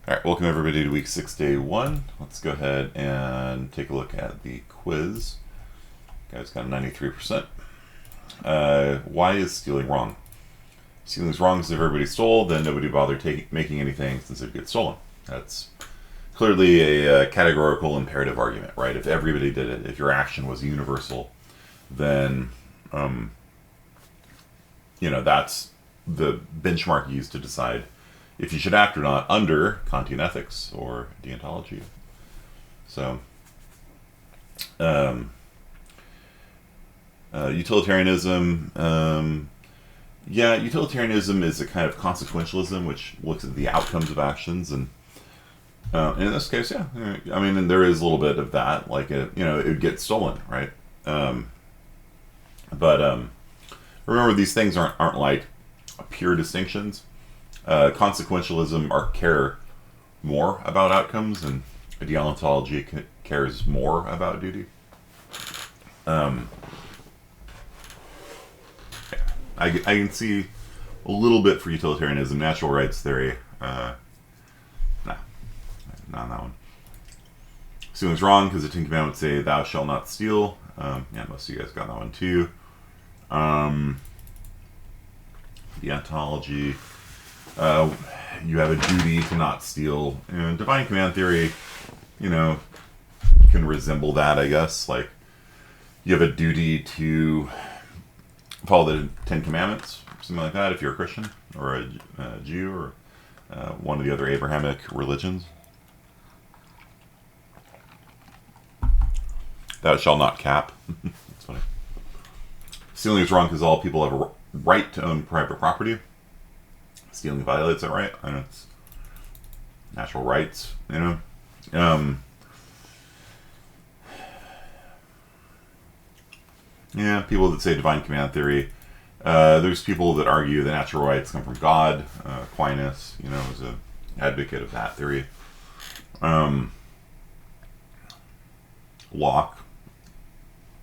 All right, welcome everybody to week 6, day 1. Let's go ahead and take a look at the quiz. Guys got 93%. Why is stealing wrong? Stealing's wrong because if everybody stole, then nobody bothered making anything since it would get stolen. That's clearly a categorical imperative argument, right? If everybody did it, if your action was universal, then that's the benchmark used to decide if you should act or not under Kantian ethics or Deontology. So, utilitarianism. Utilitarianism is a kind of consequentialism which looks at the outcomes of actions, and in this case, yeah, I mean, and there is a little bit of that, like it would get stolen, right? But remember, these things aren't like pure distinctions. Consequentialism care more about outcomes, and deontology cares more about duty. I can see a little bit for utilitarianism, natural rights theory. Not on that one. Stealing's wrong because the Ten Commandments say "Thou shalt not steal." Most of you guys got that one too. Deontology. You have a duty to not steal. And divine command theory, can resemble that, I guess. Like, you have a duty to follow the Ten Commandments, something like that, if you're a Christian or a Jew or one of the other Abrahamic religions. Thou shalt not cap. That's funny. Stealing is wrong because all people have a right to own private property. Stealing violates that right. I know it's natural rights, people that say divine command theory. There's people that argue that natural rights come from God. Aquinas, is an advocate of that theory. Locke,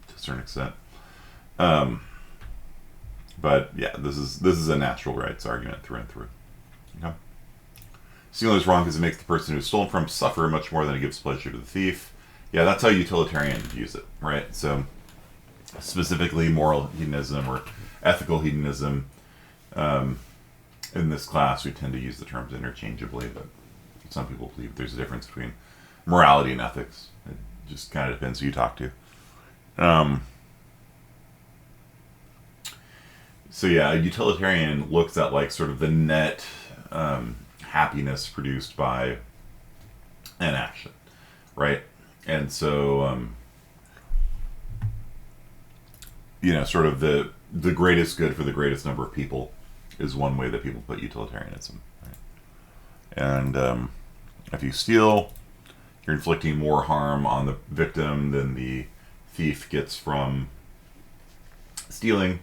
to a certain extent. But yeah, this is a natural rights argument through and through. Okay. Stealing is wrong because it makes the person who's stolen from suffer much more than it gives pleasure to the thief. Yeah, that's how utilitarians views it, right? So specifically moral hedonism or ethical hedonism. In this class, we tend to use the terms interchangeably, but some people believe there's a difference between morality and ethics. It just kind of depends who you talk to. So yeah, a utilitarian looks at like sort of the net happiness produced by an action, right? And so, sort of the greatest good for the greatest number of people is one way that people put utilitarianism. Right? And if you steal, you're inflicting more harm on the victim than the thief gets from stealing,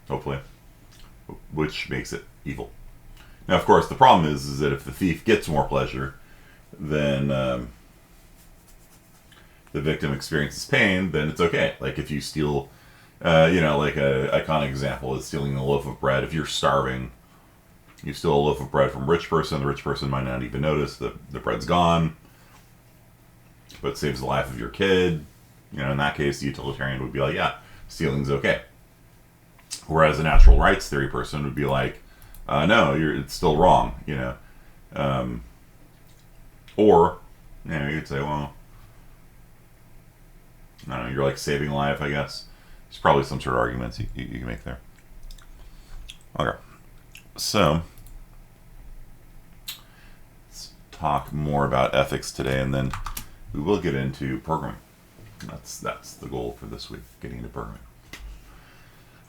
hopefully, which makes it evil. Now, of course, the problem is that if the thief gets more pleasure, then the victim experiences pain, then it's okay. Like if you steal, like a iconic example is stealing a loaf of bread. If you're starving, you steal a loaf of bread from a rich person. The rich person might not even notice that the bread's gone, but it saves the life of your kid. In that case, the utilitarian would be like, yeah, stealing's okay. Whereas a natural rights theory person would be like, no, it's still wrong, Or, you could say, well, I don't know, you're like saving life, I guess. There's probably some sort of arguments you can make there. Okay. So, let's talk more about ethics today, and then we will get into programming. That's the goal for this week, getting into programming.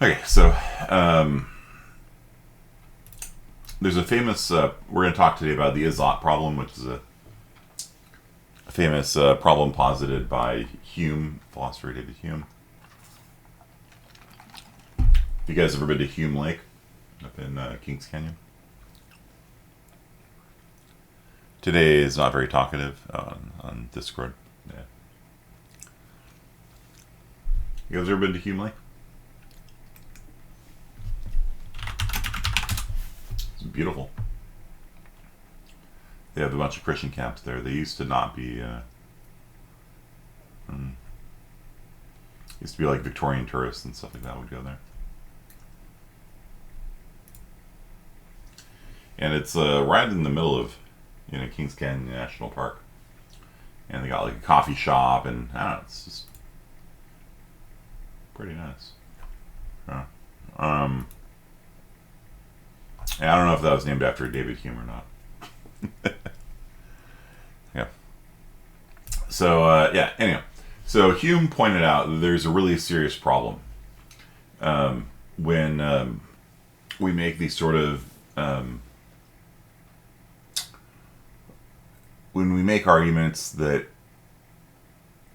Okay, so there's a famous, we're going to talk today about the Izzat problem, which is a famous problem posited by Hume, philosopher David Hume. You guys ever been to Hume Lake up in Kings Canyon? Today is not very talkative on Discord. Yeah. You guys ever been to Hume Lake? It's beautiful. they have a bunch of Christian camps there. They used to not be. Used to be like Victorian tourists and stuff like that would go there. And it's right in the middle of, Kings Canyon National Park. And they got like a coffee shop, and I don't know, it's just pretty nice. Yeah. I don't know if that was named after David Hume or not. Yeah. So, anyway. So Hume pointed out that there's a really serious problem when we make these sort of when we make arguments that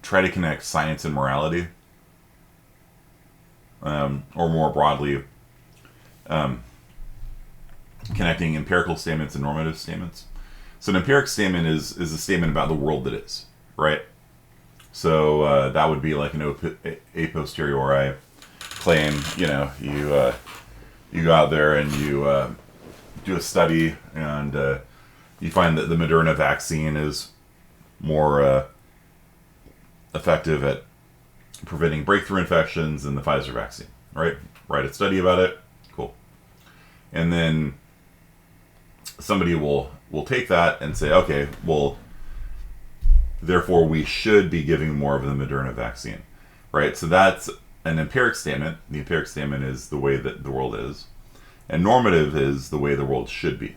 try to connect science and morality, or more broadly, connecting empirical statements and normative statements. So an empiric statement is a statement about the world that is, right? So that would be like an a posteriori claim. You go out there and you do a study, and you find that the Moderna vaccine is more effective at preventing breakthrough infections than the Pfizer vaccine, right? Write a study about it, cool. And then somebody will take that and say, okay, well, therefore we should be giving more of the Moderna vaccine, right? So that's an empiric statement. The empiric statement is the way that the world is, and normative is the way the world should be.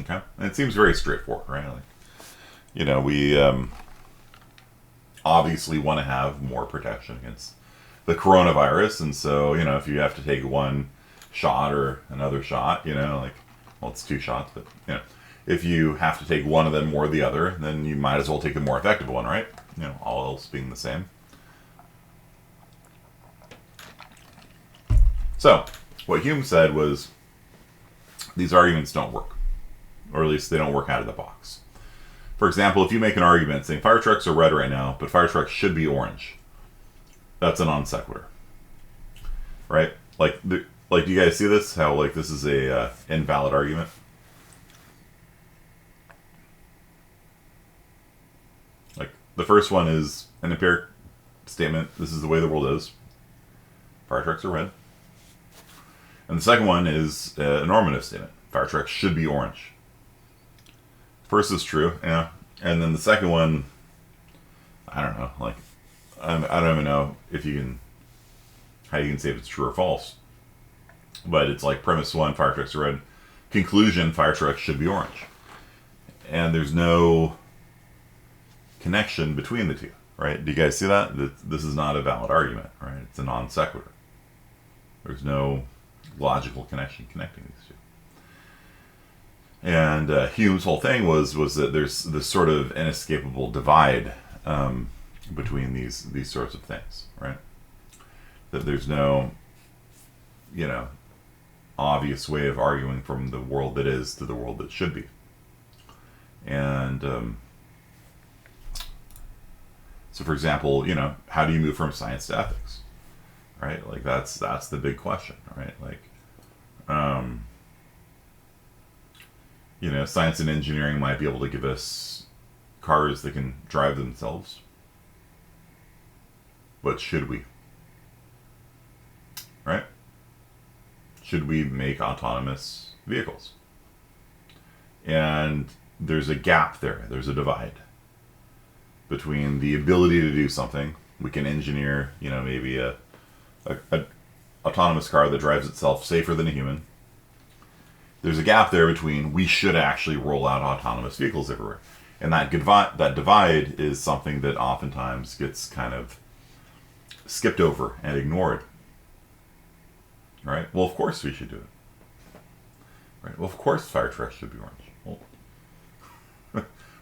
Okay, and it seems very straightforward, right? Like, we obviously want to have more protection against the coronavirus, and so if you have to take one shot or another shot, well, it's two shots, but if you have to take one of them or the other, then you might as well take the more effective one, right? All else being the same. So, what Hume said was, these arguments don't work. Or at least they don't work out of the box. For example, if you make an argument saying fire trucks are red right now, but fire trucks should be orange, that's a non sequitur, right? Like, do you guys see this? How this is a invalid argument? Like the first one is an empiric statement. This is the way the world is. Fire trucks are red. And the second one is a normative statement. Fire trucks should be orange. First is true, and then the second one, I don't know. I don't even know how you can say if it's true or false. But it's like premise one, fire trucks are red. Conclusion, fire trucks should be orange. And there's no connection between the two, right? Do you guys see that? This is not a valid argument, right? It's a non sequitur. There's no logical connection connecting these two. And Hume's whole thing was that there's this sort of inescapable divide between these sorts of things, right? That there's no, obvious way of arguing from the world that is to the world that should be. And so, for example, how do you move from science to ethics, right? Like that's the big question, right? Like, science and engineering might be able to give us cars that can drive themselves. But should we? Right? Should we make autonomous vehicles? And there's a gap there. There's a divide between the ability to do something. We can engineer, maybe a autonomous car that drives itself safer than a human. There's a gap there between we should actually roll out autonomous vehicles everywhere. And that divide is something that oftentimes gets kind of skipped over and ignored. Right? Well, of course we should do it. Right? Well, of course fire trucks should be orange. Well,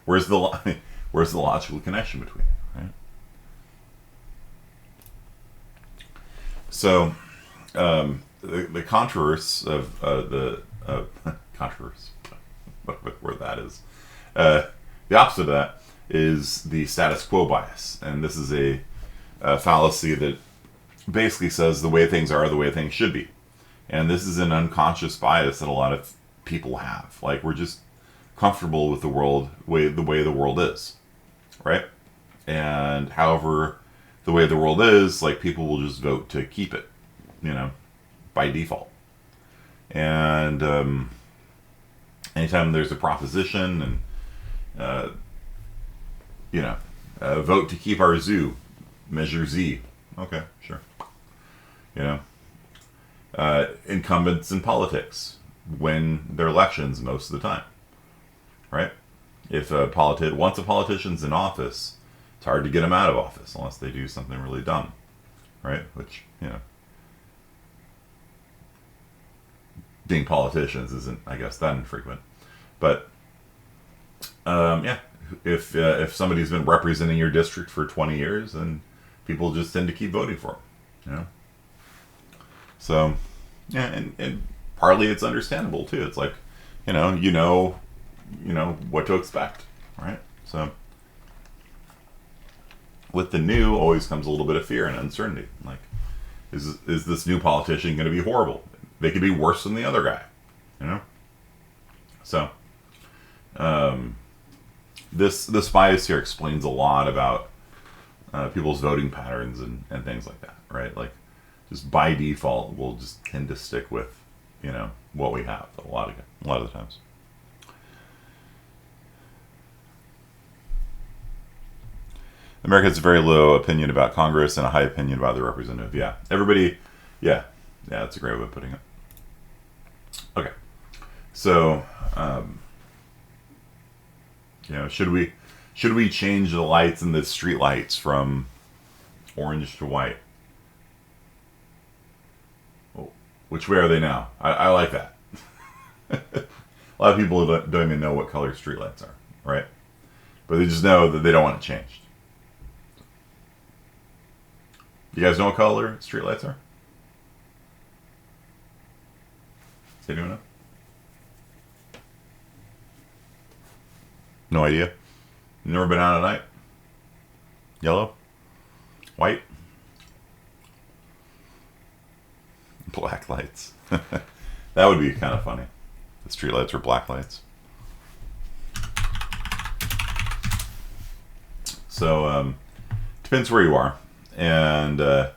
where's the logical connection between it? Right? So, the controversy of controversy, whatever that is. The opposite of that is the status quo bias, and this is a fallacy that basically says the way things are the way things should be, and this is an unconscious bias that a lot of people have. Like we're just comfortable with the way the world is, right? And however the way the world is, like, people will just vote to keep it, by default. And anytime there's a proposition and vote to keep our zoo, measure Z. Okay, sure. Incumbents in politics win their elections most of the time, right? If once a politician's in office, it's hard to get them out of office unless they do something really dumb, right? Which, being politicians isn't, I guess, that infrequent. But if somebody's been representing your district for 20 years, then people just tend to keep voting for them, So, yeah, and partly it's understandable too. It's like, you know what to expect, right? So, with the new always comes a little bit of fear and uncertainty. Like, is this new politician going to be horrible? They could be worse than the other guy, So, this bias here explains a lot about people's voting patterns and things like that, right? Like, just by default, we'll just tend to stick with, what we have a lot of the times. America has a very low opinion about Congress and a high opinion about the representative. Yeah, everybody. Yeah, that's a great way of putting it. Okay, so should we change the lights in the street lights from orange to white? Oh, which way are they now? I like that. A lot of people don't even know what color street lights are, right? But they just know that they don't want it changed. You guys know what color street lights are? Does anyone know? No idea. Never been out at night? Yellow? White? Black lights. That would be kind of funny. The street lights were black lights. So, depends where you are. And the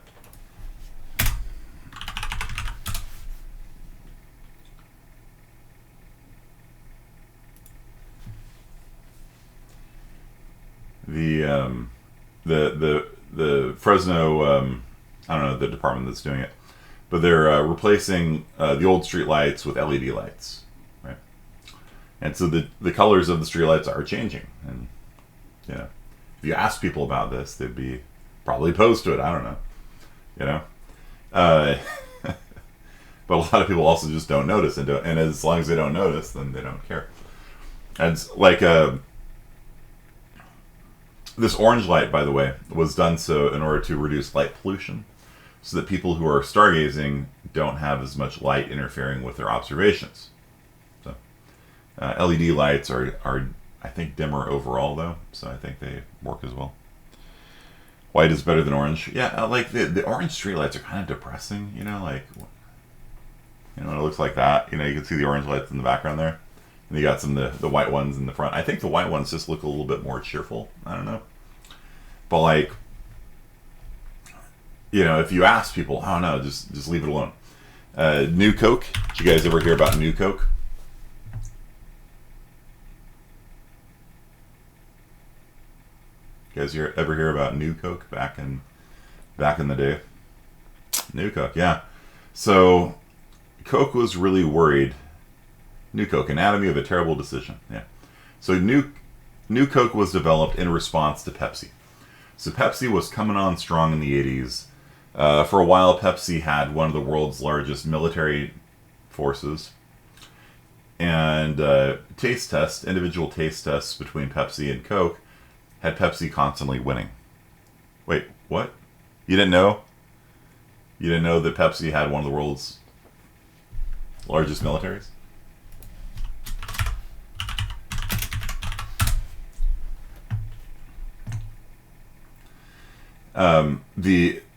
Fresno, I don't know the department that's doing it, but they're replacing the old street lights with LED lights, right? And so the colors of the street lights are changing, and if you ask people about this, they'd be probably opposed to it. I don't know, but a lot of people also just don't notice, and as long as they don't notice, then they don't care. And it's like this orange light, by the way, was done so in order to reduce light pollution, so that people who are stargazing don't have as much light interfering with their observations. So LED lights are I think dimmer overall though, so I think they work as well. White is better than orange. Yeah, like the orange streetlights are kind of depressing, it looks like that. You can see the orange lights in the background there. And you got some of the white ones in the front. I think the white ones just look a little bit more cheerful. I don't know. But like, if you ask people, oh no, just leave it alone. New Coke. Did you guys ever hear about New Coke? You guys ever hear about New Coke back in the day? New Coke, yeah. So Coke was really worried. New Coke, Anatomy of a Terrible Decision. Yeah. So New Coke was developed in response to Pepsi. So Pepsi was coming on strong in the 80s. For a while, Pepsi had one of the world's largest military forces. And individual taste tests between Pepsi and Coke had Pepsi constantly winning. Wait, what? You didn't know? You didn't know that Pepsi had one of the world's largest militaries?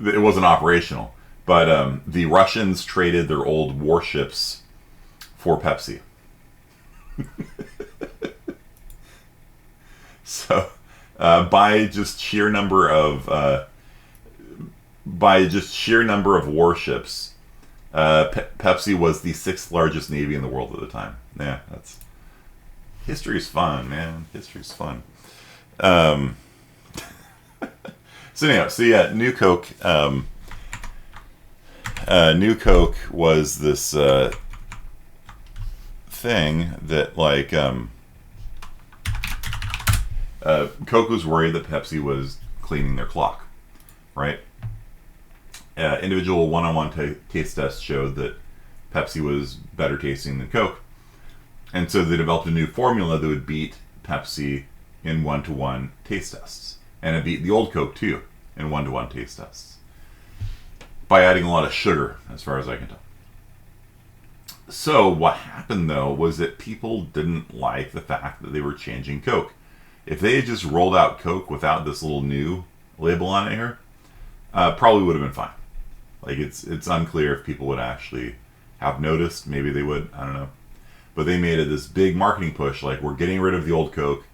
It wasn't operational, but the Russians traded their old warships for Pepsi. So by just sheer number of warships, Pepsi was the 6th largest navy in the world at the time. Yeah, that's history's fun, man. History's fun. So anyhow, New Coke. New Coke was this thing that Coke was worried that Pepsi was cleaning their clock, right? Individual one-on-one taste tests showed that Pepsi was better tasting than Coke, and so they developed a new formula that would beat Pepsi in one-to-one taste tests, and it beat the old Coke too in one-to-one taste tests by adding a lot of sugar, as far as I can tell. So what happened though was that people didn't like the fact that they were changing Coke. If they had just rolled out Coke without this little new label on it here, probably would have been fine. Like it's unclear if people would actually have noticed. Maybe they would. I don't know. But they made it this big marketing push, like we're getting rid of the old Coke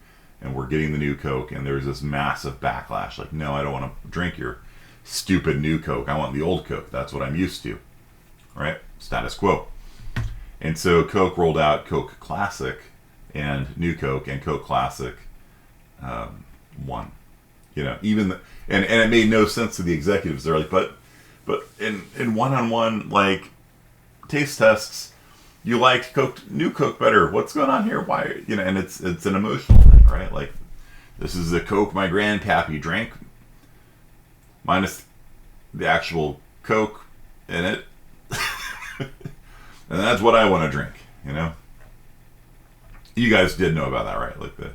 and we're getting the new Coke, and there's this massive backlash. Like, no, I don't want to drink your stupid new Coke. I want the old Coke. That's what I'm used to, right? Status quo. And so Coke rolled out Coke Classic and New Coke, and Coke Classic won. You know, even and it made no sense to the executives. They're like, but in one-on-one like taste tests, you liked Coke, New Coke better. What's going on here? Why? You know, and it's an emotional thing, right? Like, this is the Coke my grandpappy drank, minus the actual Coke in it. And that's what I want to drink, you know? You guys did know about that, right? Like the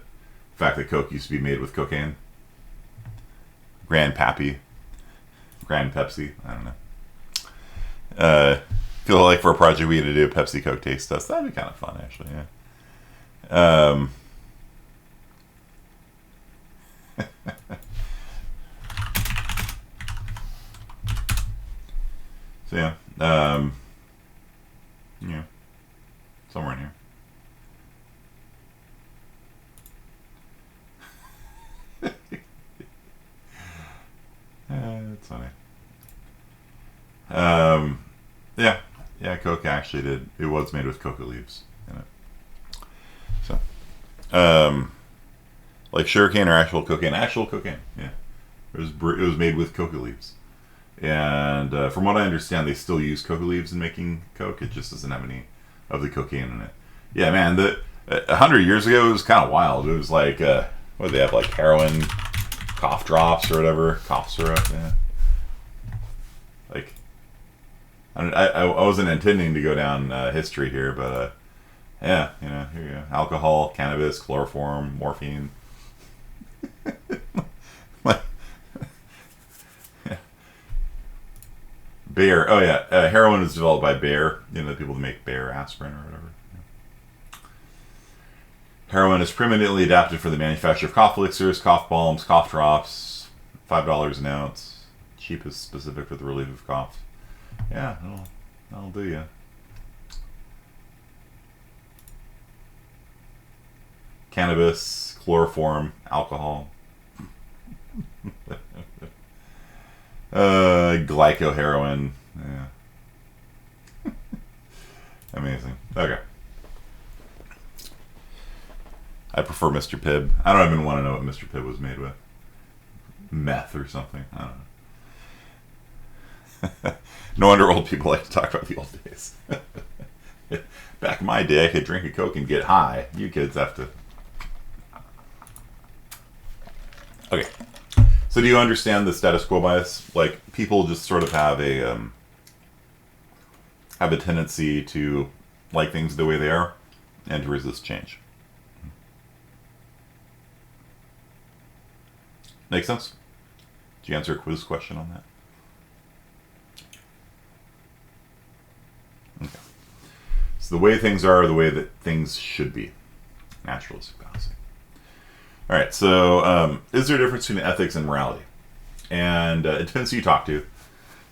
fact that Coke used to be made with cocaine. Grandpappy. Grand Pepsi. I don't know. Feel like for a project we had to do a Pepsi Coke taste test. That'd be kind of fun, actually, yeah. So yeah, yeah, somewhere in here. It's funny. Yeah, Coke actually did. It was made with coca leaves in it. So, like sugarcane or actual cocaine? Actual cocaine. Yeah, it was made with coca leaves. And from what I understand, they still use coca leaves in making Coke. It just doesn't have any of the cocaine in it. Yeah, man. 100 years ago, it was kind of wild. It was like, what did they have? Like heroin, cough drops, or whatever, cough syrup. Yeah. Like, I wasn't intending to go down history here, but yeah, you know, here you go. Alcohol, cannabis, chloroform, morphine. Bayer. Oh yeah, heroin is developed by Bayer. You know, the people that make Bayer aspirin or whatever. Yeah. Heroin is permanently adapted for the manufacture of cough elixirs, cough balms, cough drops. $5 an ounce. Cheapest, specific for the relief of cough. Yeah, that'll do ya. Cannabis, chloroform, alcohol. Glycoheroin. Yeah. Amazing. Okay. I prefer Mr. Pibb. I don't even want to know what Mr. Pibb was made with. Meth or something. I don't know. No wonder old people like to talk about the old days. Back in my day, I could drink a Coke and get high. You kids have to. Okay. So do you understand the status quo bias? Like, people just sort of have a tendency to like things the way they are and to resist change. Make sense? Did you answer a quiz question on that? Okay. So the way things are the way that things should be. Naturalistic fallacy. All right, so is there a difference between ethics and morality? And it depends who you talk to.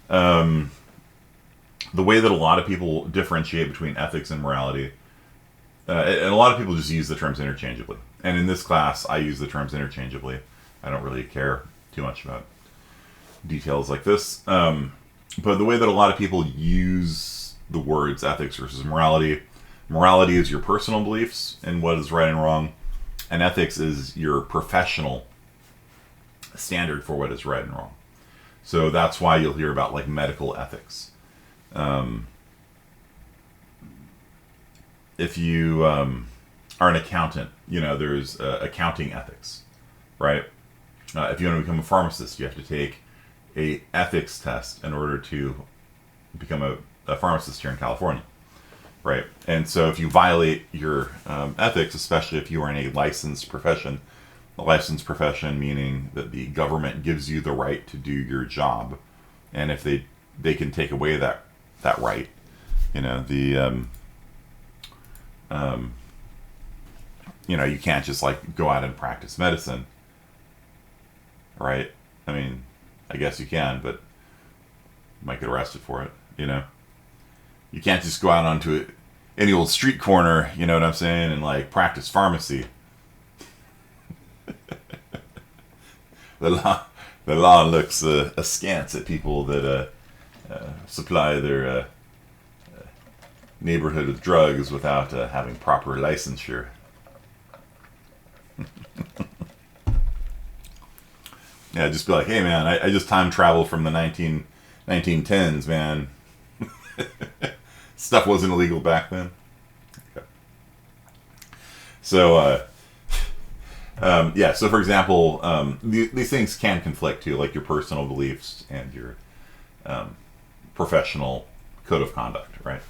The way that a lot of people differentiate between ethics and morality and a lot of people just use the terms interchangeably. And in this class, I use the terms interchangeably. I don't really care too much about details like this. But the way that a lot of people use the words ethics versus morality, morality is your personal beliefs in what is right and wrong, and ethics is your professional standard for what is right and wrong. So that's why you'll hear about like medical ethics. If you are an accountant, there's accounting ethics, right? If you want to become a pharmacist, you have to take a ethics test in order to become a pharmacist here in California, right? And so if you violate your ethics, especially if you are in a licensed profession, a licensed profession meaning that the government gives you the right to do your job, and if they can take away that right, you can't just like go out and practice medicine, right? I mean, I guess you can, but you might get arrested for it, You can't just go out onto any old street corner, you know what I'm saying, and like practice pharmacy. The law looks askance at people that supply their neighborhood with drugs without having proper licensure. Yeah, just be like, hey man, I just time traveled from the 1910s, man. Stuff wasn't illegal back then. Okay. So, so for example, these things can conflict too, like your personal beliefs and your professional code of conduct, right?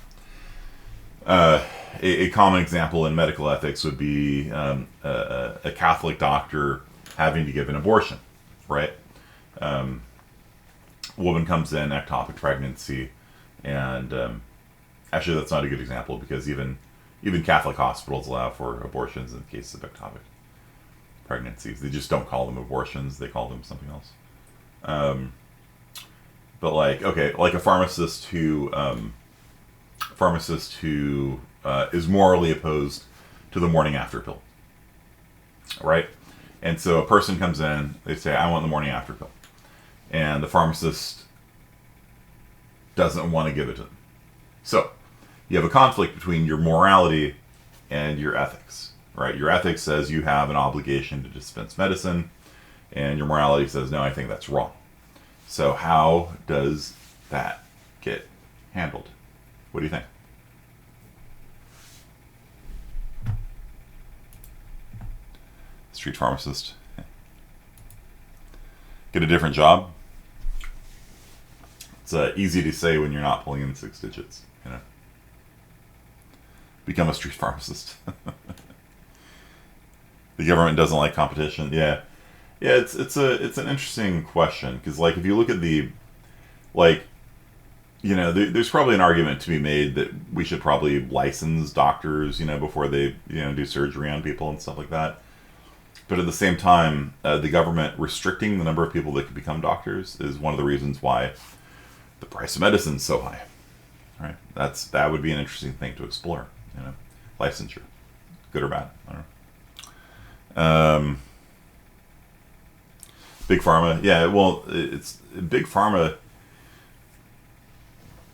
A common example in medical ethics would be a Catholic doctor having to give an abortion, right? Woman comes in, ectopic pregnancy, and actually that's not a good example because even Catholic hospitals allow for abortions in cases of ectopic pregnancies. They just don't call them abortions; they call them something else. But like a pharmacist who is morally opposed to the morning after pill, right? And so a person comes in, they say, I want the morning after pill. And the pharmacist doesn't want to give it to them. So you have a conflict between your morality and your ethics, right? Your ethics says you have an obligation to dispense medicine, and your morality says, no, I think that's wrong. So how does that get handled? What do you think? Street pharmacist. Get a different job. It's easy to say when you're not pulling in 6 digits, Become a street pharmacist. The government doesn't like competition. Yeah. It's an interesting question because like if you look at there's probably an argument to be made that we should probably license doctors, before they do surgery on people and stuff like that. But at the same time, the government restricting the number of people that can become doctors is one of the reasons why the price of medicine is so high. Right? That would be an interesting thing to explore. Licensure, good or bad. I don't know. Big pharma, yeah. Well, it's big pharma.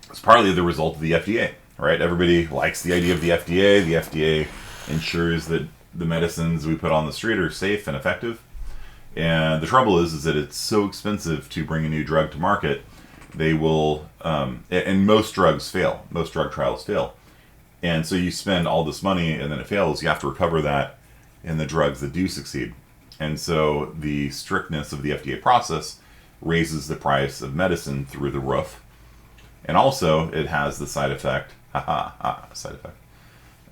It's partly the result of the FDA, right? Everybody likes the idea of the FDA. The FDA ensures that the medicines we put on the street are safe and effective. And the trouble is that it's so expensive to bring a new drug to market. They will, and most drugs fail. Most drug trials fail. And so you spend all this money and then it fails. You have to recover that in the drugs that do succeed. And so the strictness of the FDA process raises the price of medicine through the roof. And also it has the side effect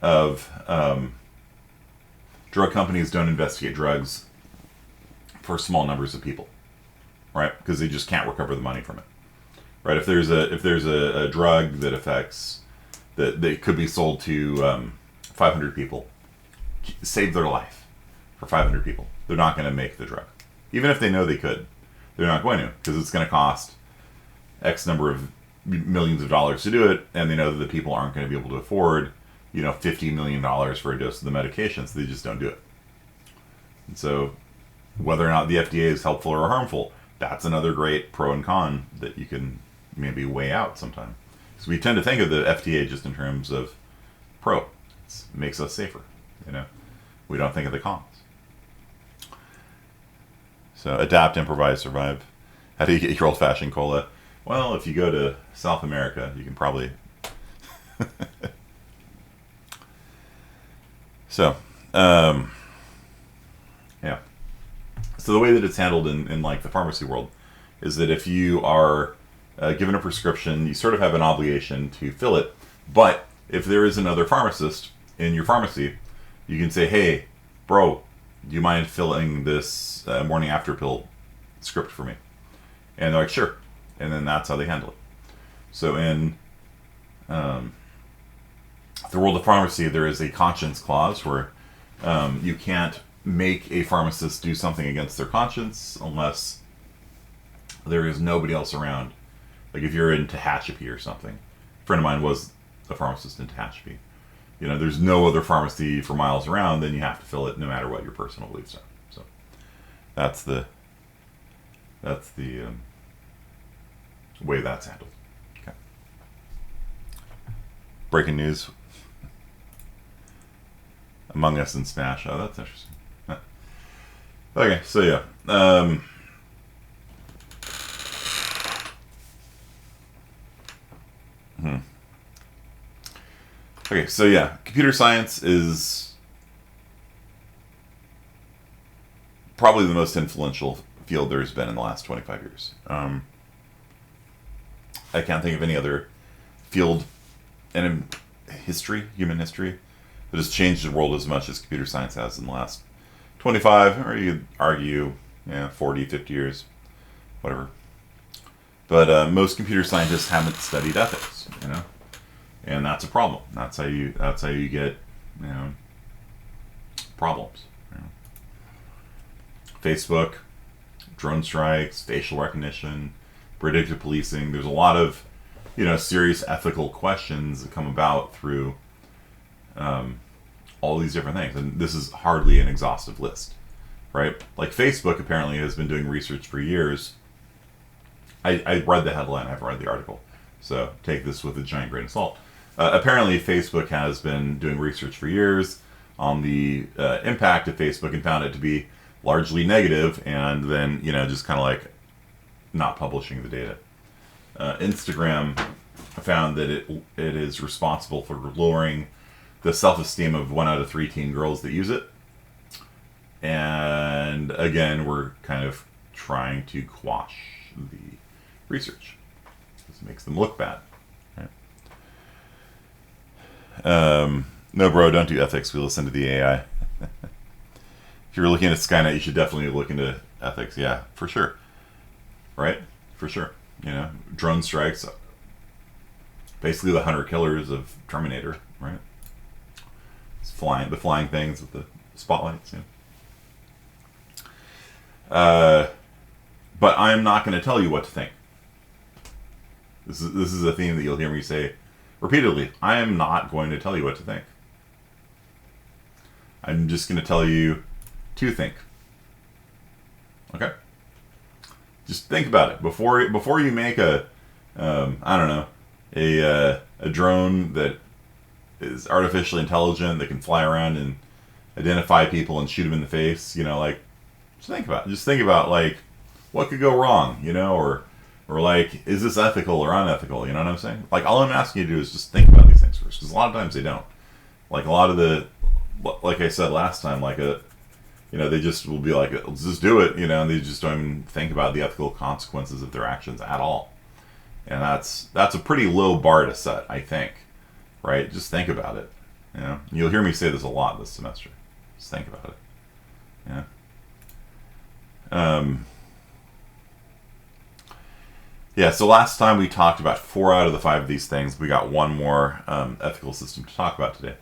of drug companies don't investigate drugs for small numbers of people, right? Because they just can't recover the money from it, right? If there's a drug that affects that could be sold to 500 people, save their life for 500 people, they're not going to make the drug, even if they know they could. They're not going to because it's going to cost X number of millions of dollars to do it, and they know that the people aren't going to be able to afford $50 million for a dose of the medication, so they just don't do it. And so whether or not the FDA is helpful or harmful, that's another great pro and con that you can maybe weigh out sometime. So we tend to think of the FDA just in terms of pro. It makes us safer, We don't think of the cons. So adapt, improvise, survive. How do you get your old-fashioned cola? Well, if you go to South America, you can probably... So, yeah. So the way that it's handled in like the pharmacy world is that if you are given a prescription, you sort of have an obligation to fill it. But if there is another pharmacist in your pharmacy, you can say, hey, bro, do you mind filling this morning after pill script for me? And they're like, sure. And then that's how they handle it. So in the world of pharmacy, there is a conscience clause where you can't make a pharmacist do something against their conscience unless there is nobody else around. Like if you're in Tehachapi or something. A friend of mine was a pharmacist in Tehachapi. There's no other pharmacy for miles around, then you have to fill it no matter what your personal beliefs are. So that's the way that's handled. Okay. Breaking news. Among Us and Smash. Oh, that's interesting. Huh. Okay, so yeah. Okay, so yeah, computer science is probably the most influential field there's been in the last 25 years. I can't think of any other field in human history, that has changed the world as much as computer science has in the last 25, or you could argue, 40, 50 years, whatever. But most computer scientists haven't studied ethics, and that's a problem. That's how you get, problems. Facebook, drone strikes, facial recognition, predictive policing. There's a lot of, serious ethical questions that come about through all these different things. And this is hardly an exhaustive list, right? Like Facebook apparently has been doing research for years. I read the headline, I've read the article, so take this with a giant grain of salt. Apparently Facebook has been doing research for years on the impact of Facebook and found it to be largely negative, and then, just kind of like not publishing the data. Instagram found that it is responsible for lowering the self-esteem of 1 out of 3 teen girls that use it. And again, we're kind of trying to quash the research. This makes them look bad. Right? No, bro, don't do ethics. We listen to the AI. If you're looking at Skynet, you should definitely look into ethics. Yeah, for sure. Right? For sure. Drone strikes. Basically the hunter killers of Terminator, right? It's the flying things with the spotlights. But I'm not going to tell you what to think. This is a theme that you'll hear me say repeatedly. I am not going to tell you what to think. I'm just going to tell you to think. Okay? Just think about it before you make a drone that is artificially intelligent, that can fly around and identify people and shoot them in the face. Just think about it. Just think about what could go wrong, or is this ethical or unethical? You know what I'm saying? All I'm asking you to do is just think about these things first, because a lot of times they don't. A lot of like I said last time, they just will be like, let's just do it, and they just don't even think about the ethical consequences of their actions at all. And that's a pretty low bar to set, I think, right? Just think about it. You'll hear me say this a lot this semester. Just think about it. So last time we talked about 4 out of the 5 of these things. We got one more ethical system to talk about today.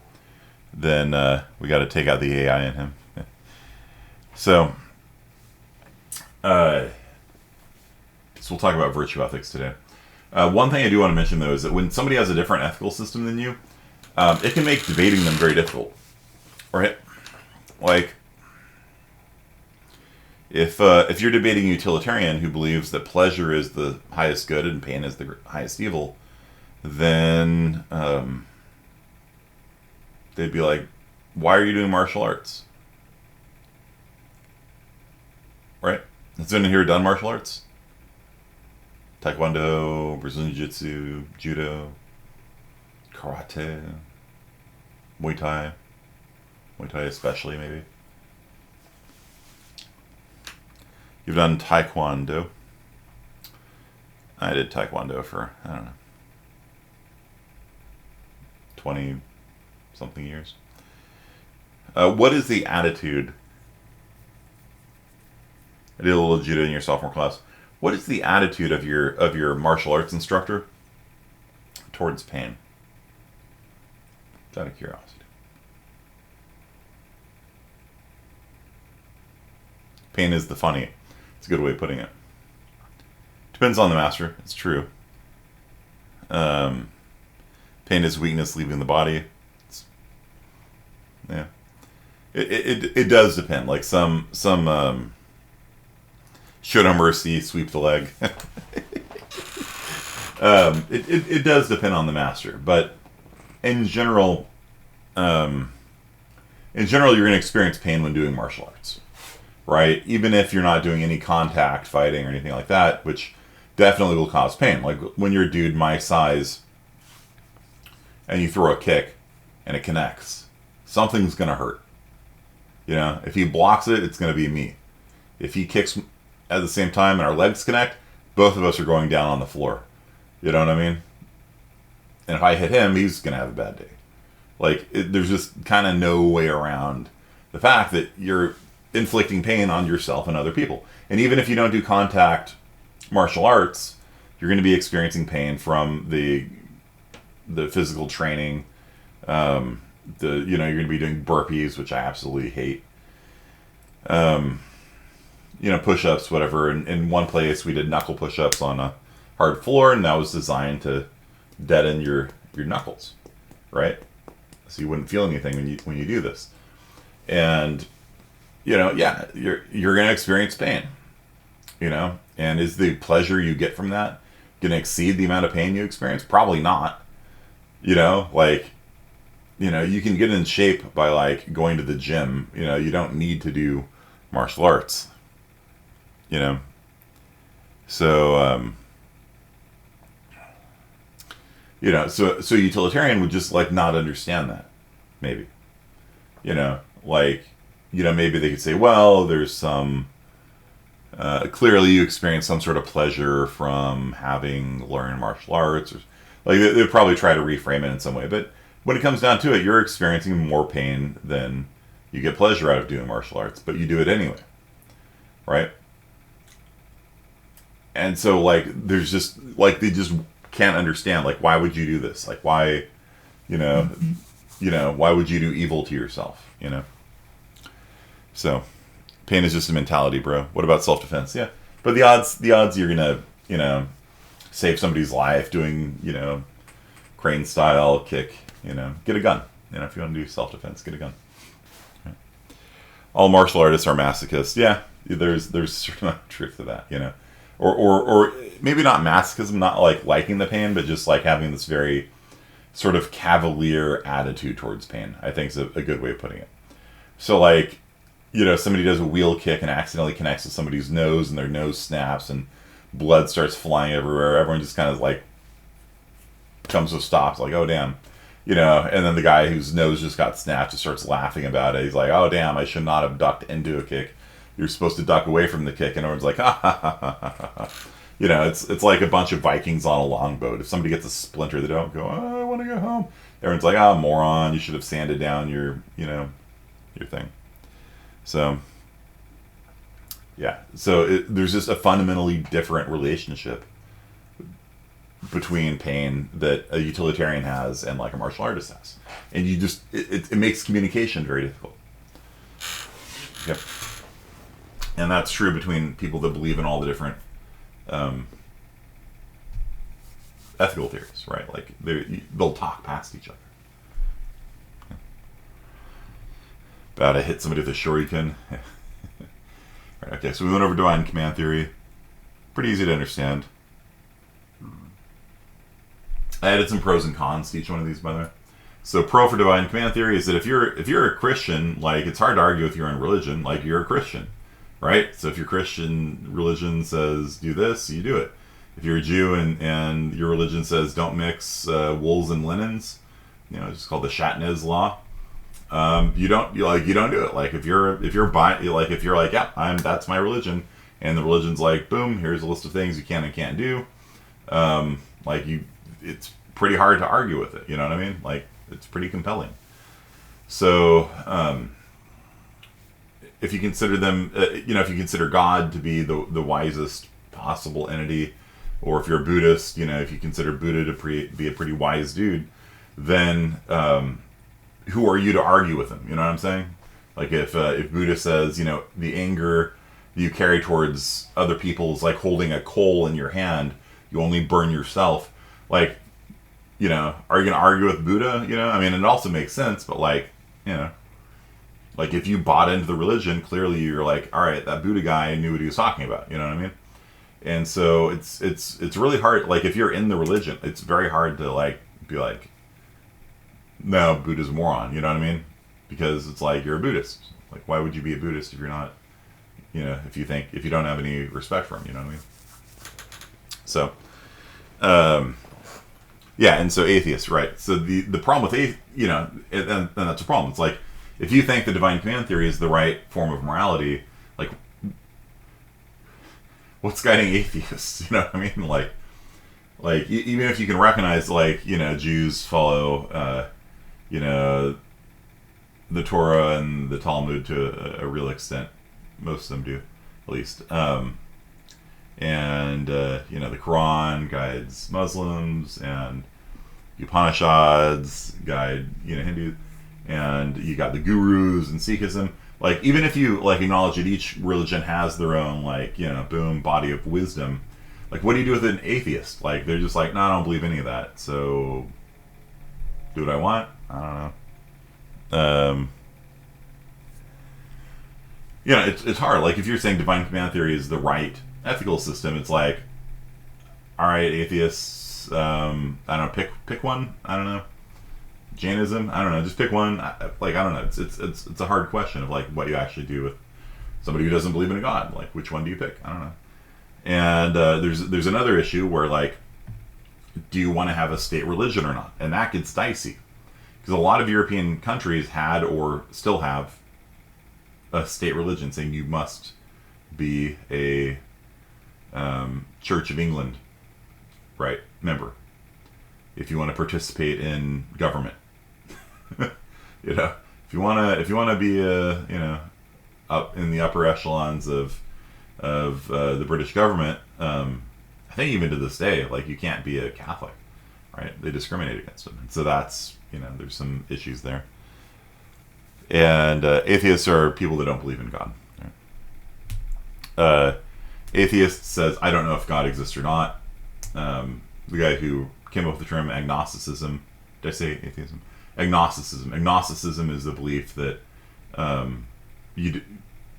Then we got to take out the AI in him. So we'll talk about virtue ethics today. One thing I do want to mention, though, is that when somebody has a different ethical system than you, it can make debating them very difficult, right? Like, if you're debating a utilitarian who believes that pleasure is the highest good and pain is the highest evil, then they'd be like, why are you doing martial arts? Right? Has anyone here done martial arts? Taekwondo, Brazilian Jiu-Jitsu, Judo, Karate, Muay Thai especially, maybe. You've done Taekwondo. I did Taekwondo for, I don't know, 20-something years. What is the attitude? I did a little judo in your sophomore class. What is the attitude of your martial arts instructor towards pain? Out of curiosity. Pain is the funny. It's a good way of putting it. Depends on the master. It's true. Pain is weakness leaving the body. Yeah. It does depend. Like some show no mercy, sweep the leg. It does depend on the master, but in general, you're going to experience pain when doing martial arts, right? Even if you're not doing any contact fighting or anything like that, which definitely will cause pain. Like when you're a dude my size and you throw a kick and it connects, something's going to hurt. You know, if he blocks it, it's going to be me. If he kicks at the same time and our legs connect, both of us are going down on the floor. You know what I mean? And if I hit him, he's going to have a bad day. Like, there's just kind of no way around the fact that you're inflicting pain on yourself and other people. And even if you don't do contact martial arts, you're going to be experiencing pain from the physical training. You're going to be doing burpees, which I absolutely hate. Push-ups, whatever. In one place, we did knuckle push-ups on a hard floor, and that was designed to deaden your knuckles, right? So you wouldn't feel anything when you do this. And you're going to experience pain. And is the pleasure you get from that going to exceed the amount of pain you experience? Probably not. You can get in shape by like going to the gym. You don't need to do martial arts. So so utilitarian would just like not understand that, maybe. Maybe they could say, well, there's some clearly you experience some sort of pleasure from having learned martial arts, or like they'd probably try to reframe it in some way. But when it comes down to it, you're experiencing more pain than you get pleasure out of doing martial arts, but you do it anyway, right? And so like there's just like they just can't understand, like, why would you do this? Like, why, why would you do evil to yourself? So pain is just a mentality, bro. What about self-defense? Yeah, but the odds you're gonna save somebody's life doing crane style kick, get a gun. If you want to do self-defense, get a gun. Right. All martial artists are masochists. Yeah, there's a certain amount of truth to that, or maybe not masochism, not like liking the pain, but just like having this very sort of cavalier attitude towards pain, I think is a good way of putting it. So like, somebody does a wheel kick and accidentally connects to somebody's nose and their nose snaps and blood starts flying everywhere. Everyone just kind of like comes to a stop, like, oh damn, and then the guy whose nose just got snapped just starts laughing about it. He's like, oh damn, I should not have ducked into a kick. You're supposed to duck away from the kick, and everyone's like, ha ha ha ha ha ha. It's like a bunch of Vikings on a longboat. If somebody gets a splinter, they don't go, oh, I want to go home. Everyone's like, oh, moron, you should have sanded down your thing. So, yeah. So there's just a fundamentally different relationship between pain that a utilitarian has and like a martial artist has. And you just, it makes communication very difficult. Yep. And that's true between people that believe in all the different ethical theories, right? Like they'll talk past each other. About to hit somebody with a shuriken. Right, okay, so we went over divine command theory. Pretty easy to understand. I added some pros and cons to each one of these, by the way. So pro for divine command theory is that if you're a Christian, like, it's hard to argue with your own religion, like, you're a Christian, right? So if your Christian religion says do this, you do it. If you're a Jew and your religion says don't mix wools and linens, it's called the Shatnez law. You don't do it. Like, if you're like, yeah, that's my religion, and the religion's like, boom, here's a list of things you can and can't do. It's pretty hard to argue with it. You know what I mean? Like, it's pretty compelling. So, if you consider them, if you consider God to be the wisest possible entity, or if you're a Buddhist, if you consider Buddha to be a pretty wise dude, then who are you to argue with him? You know what I'm saying? Like, if Buddha says, the anger you carry towards other people is like holding a coal in your hand, you only burn yourself. Like, are you going to argue with Buddha? I mean, it also makes sense, but like if you bought into the religion, clearly you're like, all right, that Buddha guy knew what he was talking about. You know what I mean? And so it's really hard. Like, if you're in the religion, it's very hard to like be like, no, Buddha's a moron. You know what I mean? Because it's like, you're a Buddhist. Like, why would you be a Buddhist if you're not, if you don't have any respect for him? You know what I mean? So, yeah, and so atheists, right? So the problem with and that's a problem. It's like, if you think the divine command theory is the right form of morality, like, what's guiding atheists? You know what I mean? Like even if you can recognize, like, Jews follow, the Torah and the Talmud to a real extent. Most of them do, at least. And the Quran guides Muslims, and the Upanishads guide Hindus, and you got the gurus and Sikhism. Like, even if you like acknowledge that each religion has their own, like, boom, body of wisdom, like, what do you do with an atheist? Like, they're just like, no, I don't believe any of that, so do what I want. I don't know. It's hard. Like, if you're saying divine command theory is the right ethical system, it's like, all right, atheists, I don't know, pick one. I don't know. Jainism, I don't know, just pick one. I don't know. It's a hard question of like what you actually do with somebody who doesn't believe in a god. Like, which one do you pick? I don't know. And there's another issue where, like, do you want to have a state religion or not? And that gets dicey, because a lot of European countries had or still have a state religion saying you must be a Church of England, right, member if you want to participate in government. If you want to be up in the upper echelons of the British government, I think even to this day, like, you can't be a Catholic, right? They discriminate against them, and so that's there's some issues there. And atheists are people that don't believe in God. Right? Atheist says, I don't know if God exists or not. The guy who came up with the term agnosticism. Did I say atheism? Agnosticism. Agnosticism is the belief that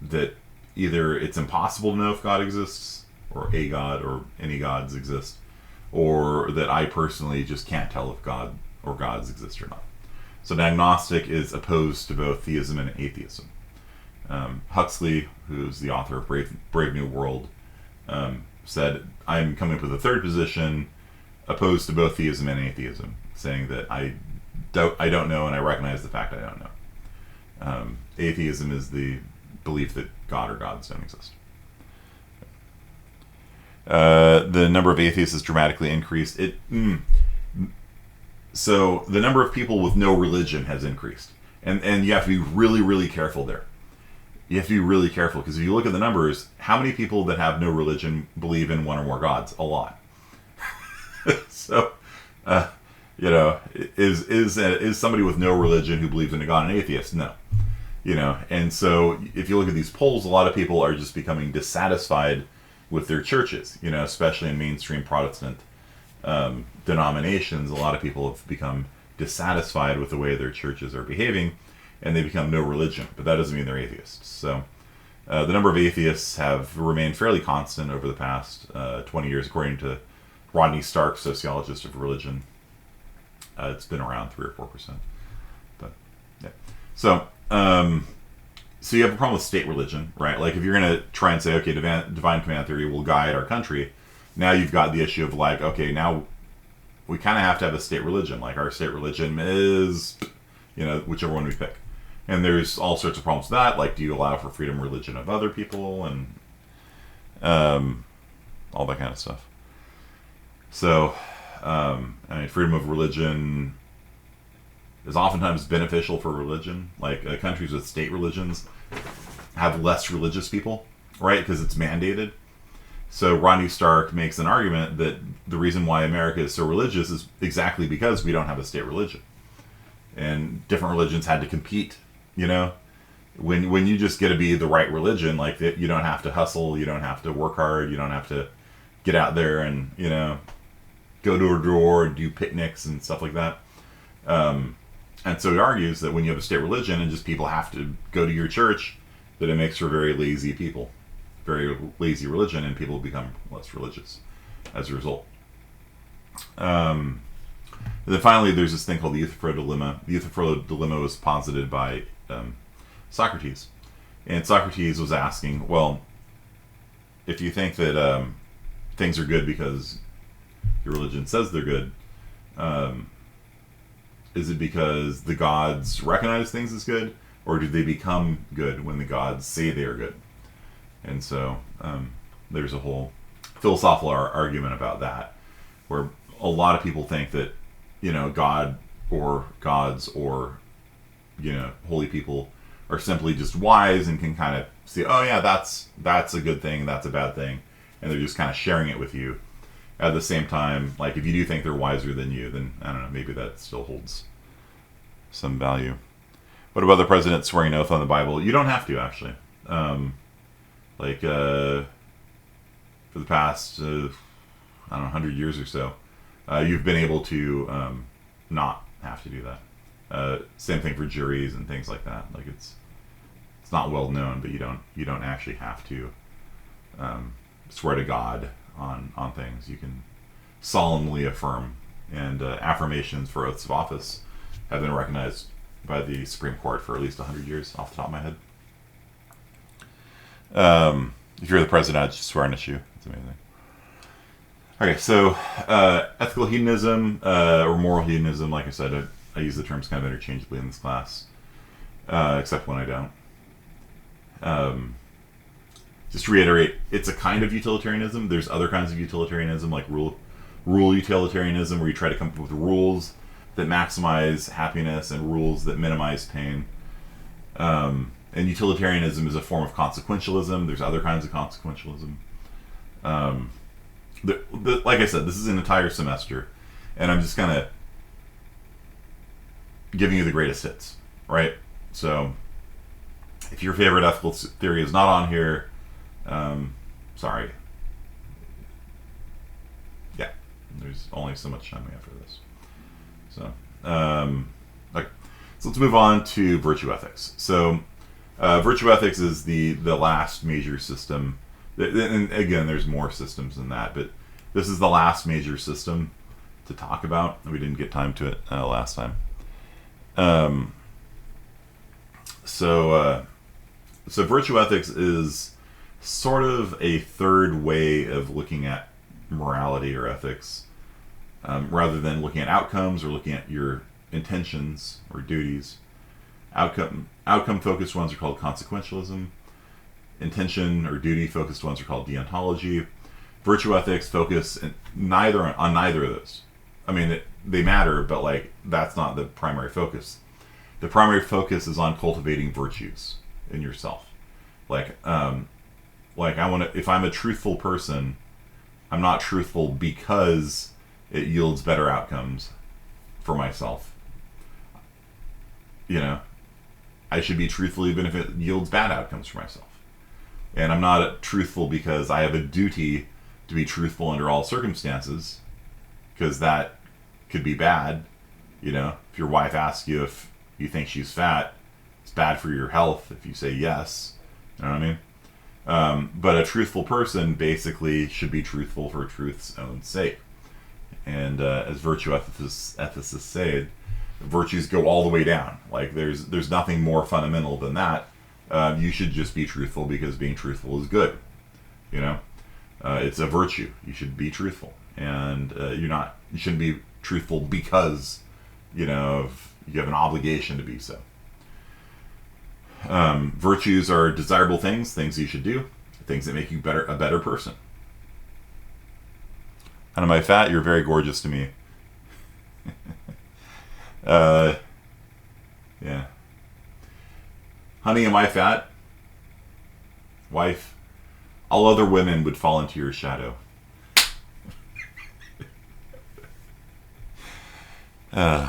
that either it's impossible to know if God exists, or a God, or any gods exist, or that I personally just can't tell if God or gods exist or not. So an agnostic is opposed to both theism and atheism. Huxley, who's the author of Brave New World, said, I'm coming up with a third position opposed to both theism and atheism, saying that I don't know, and I recognize the fact I don't know. Atheism is the belief that God or gods don't exist. The number of atheists has dramatically increased. So the number of people with no religion has increased. And you have to be really, really careful there. You have to be really careful, because if you look at the numbers, how many people that have no religion believe in one or more gods? A lot. So, is somebody with no religion who believes in a god an atheist? No. And so if you look at these polls, a lot of people are just becoming dissatisfied with their churches, especially in mainstream Protestant denominations. A lot of people have become dissatisfied with the way their churches are behaving. and they become no religion, but that doesn't mean they're atheists. So the number of atheists have remained fairly constant over the past 20 years, according to Rodney Stark, sociologist of religion. It's been around 3 or 4%. But yeah. So so you have a problem with state religion, right? Like if you're going to try and say, okay, divine command theory will guide our country, now you've got the issue of like, okay, now we kind of have to have a state religion. Like our state religion is, whichever one we pick. And there's all sorts of problems with that. Like, do you allow for freedom of religion of other people and all that kind of stuff. So, freedom of religion is oftentimes beneficial for religion. Like countries with state religions have less religious people, right? Because it's mandated. So Rodney Stark makes an argument that the reason why America is so religious is exactly because we don't have a state religion. And different religions had to compete, When you just get to be the right religion, like you don't have to hustle, you don't have to work hard, you don't have to get out there and, go door to door and do picnics and stuff like that. And so he argues that when you have a state religion and just people have to go to your church, that it makes for very lazy people, very lazy religion, and people become less religious as a result. And then finally, there's this thing called the Euthyphro dilemma. The Euthyphro dilemma was posited by Socrates. And Socrates was asking, well, if you think that things are good because your religion says they're good, is it because the gods recognize things as good, or do they become good when the gods say they are good? And so there's a whole philosophical argument about that, where a lot of people think that, God or gods or, holy people are simply just wise and can kind of see, oh yeah, that's a good thing, that's a bad thing, and they're just kind of sharing it with you. At the same time, like if you do think they're wiser than you, then I don't know, maybe that still holds some value. What about the president swearing an oath on the Bible? You don't have to, actually. For the past, 100 years or so, you've been able to not have to do that. Same thing for juries and things like that. Like it's not well known, but you don't actually have to swear to God on things. You can solemnly affirm, and affirmations for oaths of office have been recognized by the Supreme Court for at least 100 years, off the top of my head. If you're the president, I'd just swear on issue. It's amazing. Okay, so ethical hedonism or moral hedonism, like I said, I use the terms kind of interchangeably in this class, except when I don't. Just to reiterate, it's a kind of utilitarianism. There's other kinds of utilitarianism, like rule utilitarianism, where you try to come up with rules that maximize happiness and rules that minimize pain. And utilitarianism is a form of consequentialism. There's other kinds of consequentialism. Like I said, this is an entire semester, and I'm just kind of giving you the greatest hits, right? So, if your favorite ethical theory is not on here, sorry. Yeah, there's only so much time we have for this. So, okay. So let's move on to virtue ethics. So, virtue ethics is the last major system. And again, there's more systems than that, but this is the last major system to talk about. We didn't get time to it last time. So virtue ethics is sort of a third way of looking at morality or ethics, rather than looking at outcomes or looking at your intentions or duties. Outcome focused ones are called consequentialism. Intention or duty focused ones are called deontology. Virtue ethics focus on neither of those. I mean, they matter, but like that's not the primary focus. The primary focus is on cultivating virtues in yourself. Like I want to. If I'm a truthful person, I'm not truthful because it yields better outcomes for myself. I should be truthful even if it yields bad outcomes for myself. And I'm not truthful because I have a duty to be truthful under all circumstances, because that could be bad. If your wife asks you if you think she's fat, bad for your health if you say yes. You know what I mean? But a truthful person basically should be truthful for truth's own sake. And as virtue ethicists say, virtues go all the way down. Like there's nothing more fundamental than that. You should just be truthful because being truthful is good. You know, it's a virtue. You should be truthful, and you shouldn't be truthful because you have an obligation to be so. Virtues are desirable things you should do, things that make you a better person. And am I fat? You're very gorgeous to me. Yeah. Honey, am I fat? Wife, all other women would fall into your shadow. Okay.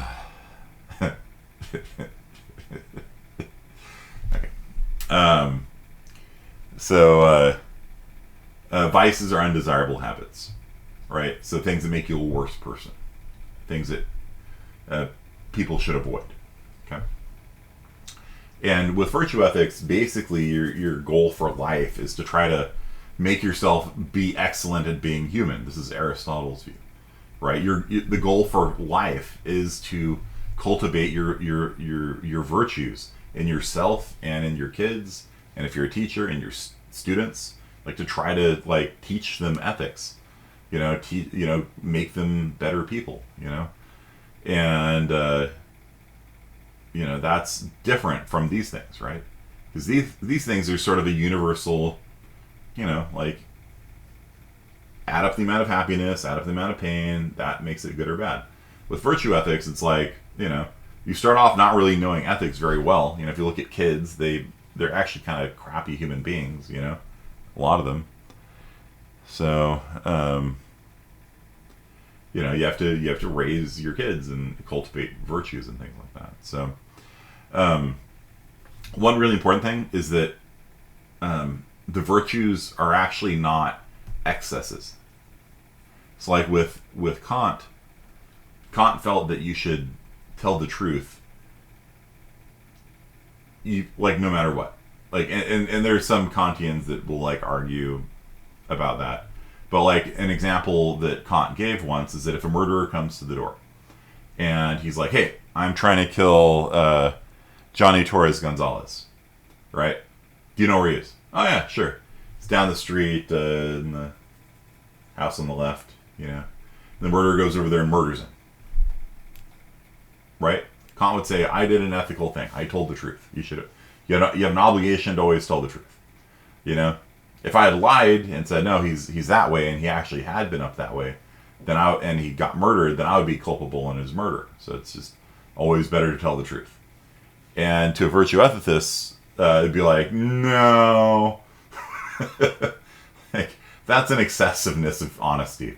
Vices are undesirable habits, right? So things that make you a worse person, things that people should avoid. Okay. And with virtue ethics, basically your goal for life is to try to make yourself be excellent at being human. This is Aristotle's view, right? The goal for life is to cultivate your virtues in yourself and in your kids, and if you're a teacher, in your students, like to try to like teach them ethics, make them better people, and that's different from these things, right? Because these things are sort of a universal, like add up the amount of happiness, add up the amount of pain, that makes it good or bad. With virtue ethics, it's like, you start off not really knowing ethics very well. If you look at kids, they're actually kind of crappy human beings, a lot of them. So, you have to raise your kids and cultivate virtues and things like that. So, one really important thing is that the virtues are actually not excesses. It's like with Kant felt that you should tell the truth, no matter what. Like, and there's some Kantians that will like argue about that. But like an example that Kant gave once is that if a murderer comes to the door and he's like, "Hey, I'm trying to kill Johnny Torres Gonzalez," right? Do you know where he is? Oh yeah, sure. It's down the street in the house on the left. The murderer goes over there and murders him. Right? Kant would say, "I did an ethical thing. I told the truth. You should have. You have an obligation to always tell the truth." If I had lied and said no, he's that way, and he actually had been up that way, and he got murdered, then I would be culpable in his murder. So it's just always better to tell the truth. And to a virtue ethicist, it'd be like, no, like that's an excessiveness of honesty,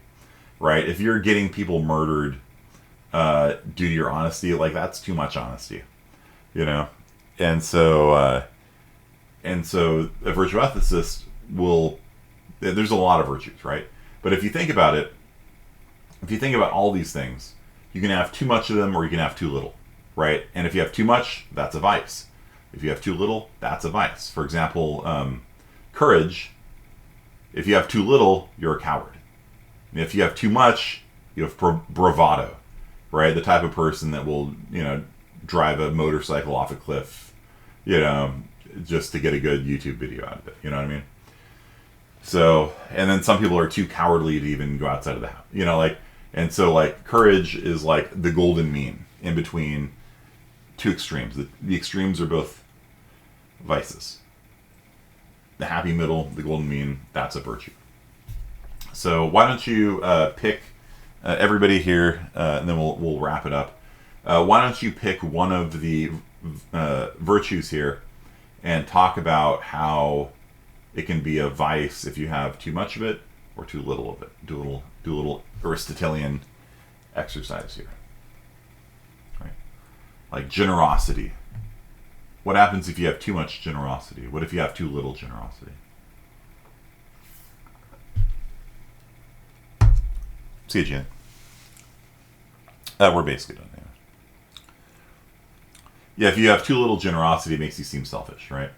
right? If you're getting people murdered due to your honesty, like that's too much honesty, And so a virtue ethicist there's a lot of virtues, right? But if you think about it, if you think about all these things, you can have too much of them or you can have too little, right? And if you have too much, that's a vice. If you have too little, that's a vice. For example, courage, if you have too little, you're a coward. And if you have too much, you have bravado, right? The type of person that will, drive a motorcycle off a cliff, just to get a good YouTube video out of it. You know what I mean? So, and then some people are too cowardly to even go outside of the house, and so like courage is like the golden mean in between two extremes. The extremes are both vices. The happy middle, the golden mean, that's a virtue. So why don't you pick everybody here, and then we'll wrap it up. Why don't you pick one of the virtues here and talk about how it can be a vice if you have too much of it or too little of it. Do a little Aristotelian exercise here. Right? Like generosity. What happens if you have too much generosity? What if you have too little generosity? See you, Jen. We're basically done Yeah, if you have too little generosity, it makes you seem selfish, right?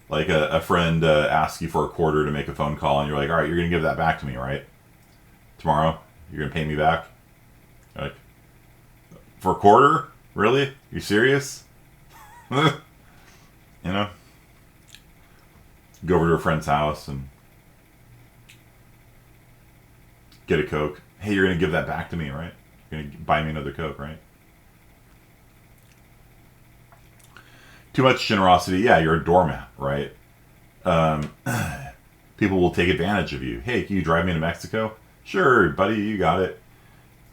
Like a friend asks you for a quarter to make a phone call, and you're like, all right, you're going to give that back to me, right? Tomorrow? You're going to pay me back? Like, for a quarter? Really? You serious? You know? Go over to a friend's house and get a Coke. Hey, you're going to give that back to me, right? You're going to buy me another Coke, right? Too much generosity, yeah, you're a doormat, right? People will take advantage of you. Hey, can you drive me to Mexico? Sure, buddy, you got it.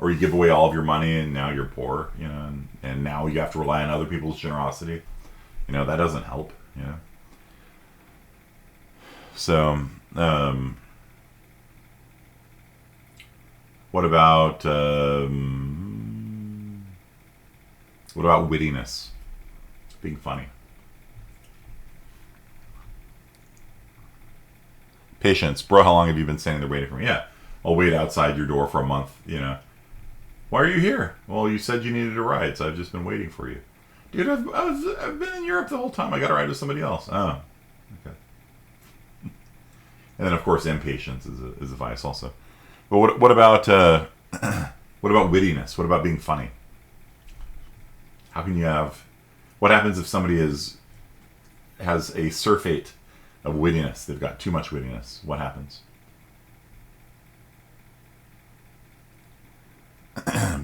Or you give away all of your money and now you're poor, you know, and now you have to rely on other people's generosity. You know, that doesn't help, you know. So, what about wittiness? Being funny. Patience. Bro, how long have you been standing there waiting for me? Yeah, I'll wait outside your door for a month, you know. Why are you here? Well, you said you needed a ride, so I've just been waiting for you. Dude, I've been in Europe the whole time. I got a ride with somebody else. Oh, okay. And then, of course, impatience is a vice also. But what about what about wittiness? What about being funny? How can you have... What happens if somebody has a surfeit of wittiness? They've got too much wittiness. What happens?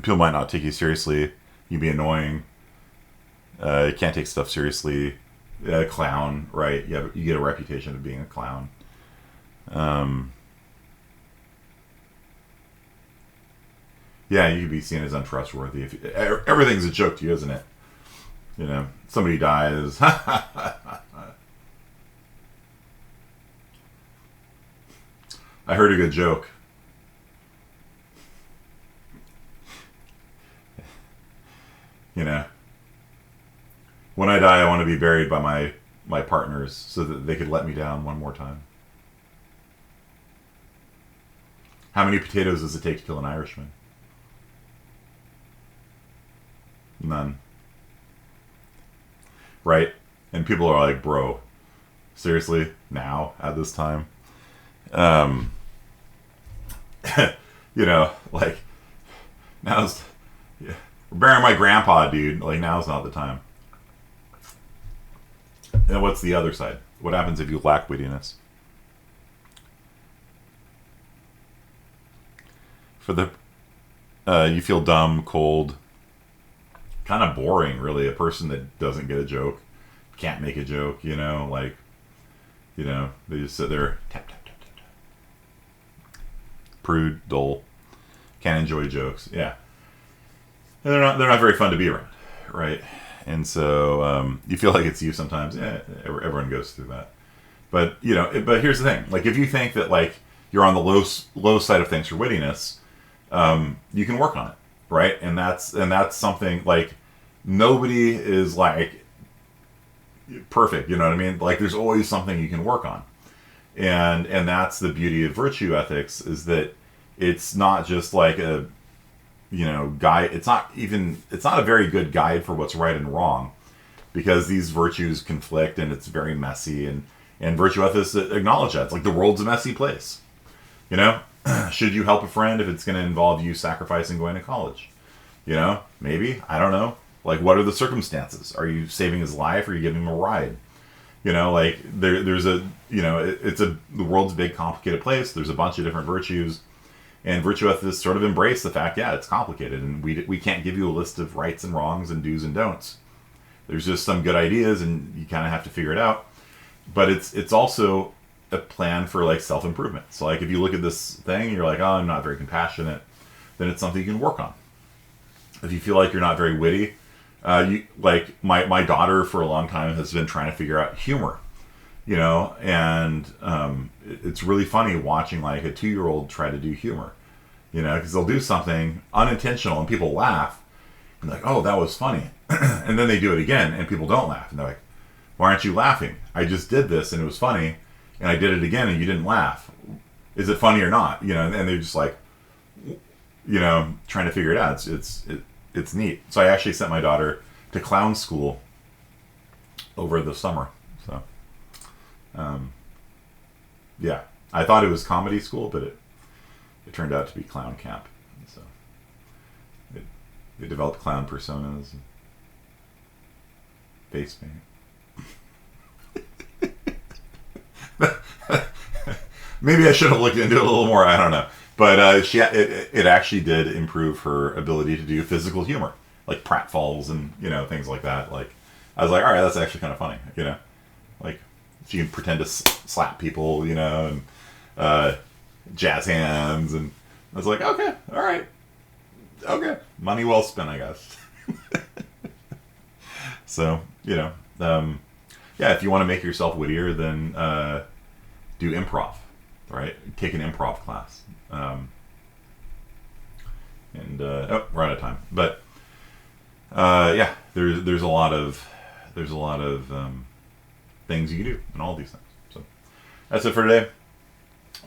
People might not take you seriously. You'd be annoying. You can't take stuff seriously. A clown, right? You get a reputation of being a clown. Yeah, you could be seen as untrustworthy. If everything's a joke to you, isn't it? You know, somebody dies. I heard a good joke. You know, when I die, I want to be buried by my partners so that they could let me down one more time. How many potatoes does it take to kill an Irishman? None. Right? And people are like, bro, seriously? Now? At this time? You know, like, now's... Yeah, we're burying my grandpa, dude. Like, now's not the time. And what's the other side? What happens if you lack wittiness? You feel dumb, cold, kind of boring, really. A person that doesn't get a joke, can't make a joke, you know, like, you know, they just sit there, tap, tap, tap, tap, tap. Prude, dull, can't enjoy jokes, yeah. And they're not very fun to be around, right? And so you feel like it's you sometimes. Yeah, everyone goes through that. But, you know, but here's the thing. Like, if you think that, like, you're on the low side of things for wittiness, you can work on it, right? And that's something, like, nobody is, like, perfect, you know what I mean? Like, there's always something you can work on. And that's the beauty of virtue ethics, is that it's not just like a, you know, guide. It's not a very good guide for what's right and wrong, because these virtues conflict and it's very messy, and virtue ethics acknowledge that. It's like the world's a messy place. You know, should you help a friend if it's going to involve you sacrificing going to college? You know, maybe, I don't know. Like, what are the circumstances? Are you saving his life, or are you giving him a ride? You know, like, there's a, you know, the world's a big, complicated place. There's a bunch of different virtues. And virtue ethicists sort of embrace the fact, yeah, it's complicated, and we can't give you a list of rights and wrongs and do's and don'ts. There's just some good ideas, and you kind of have to figure it out. But it's also a plan for, like, self-improvement. So, like, if you look at this thing and you're like, oh, I'm not very compassionate, then it's something you can work on. If you feel like you're not very witty, like my daughter for a long time has been trying to figure out humor. You know, and it's really funny watching, like, a 2-year-old try to do humor, you know, because they'll do something unintentional and people laugh, and they're like, oh, that was funny. And then they do it again and people don't laugh, and they're like, why aren't you laughing? I just did this and it was funny, and I did it again and you didn't laugh. Is it funny or not? You know, and they're just like, you know, trying to figure it out. It's neat. So I actually sent my daughter to clown school over the summer. So, yeah, I thought it was comedy school, but it turned out to be clown camp. So they developed clown personas and face paint. Maybe I should have looked into it a little more. I don't know, but it actually did improve her ability to do physical humor, like pratfalls and things like that. Like I was like, all right, that's actually kind of funny, like she can pretend to slap people, and jazz hands, and I was like, okay, all right, okay, money well spent, I guess. So yeah, if you want to make yourself wittier, then do improv. Right, take an improv class, and we're out of time. But yeah, there's a lot of things you can do in all these things. So that's it for today.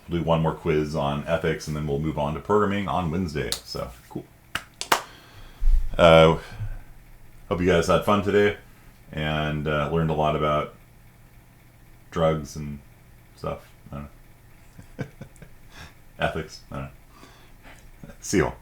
We'll do one more quiz on ethics, and then we'll move on to programming on Wednesday. So cool. Hope you guys had fun today and learned a lot about drugs and stuff. I don't know. Ethics. I don't know. See you all.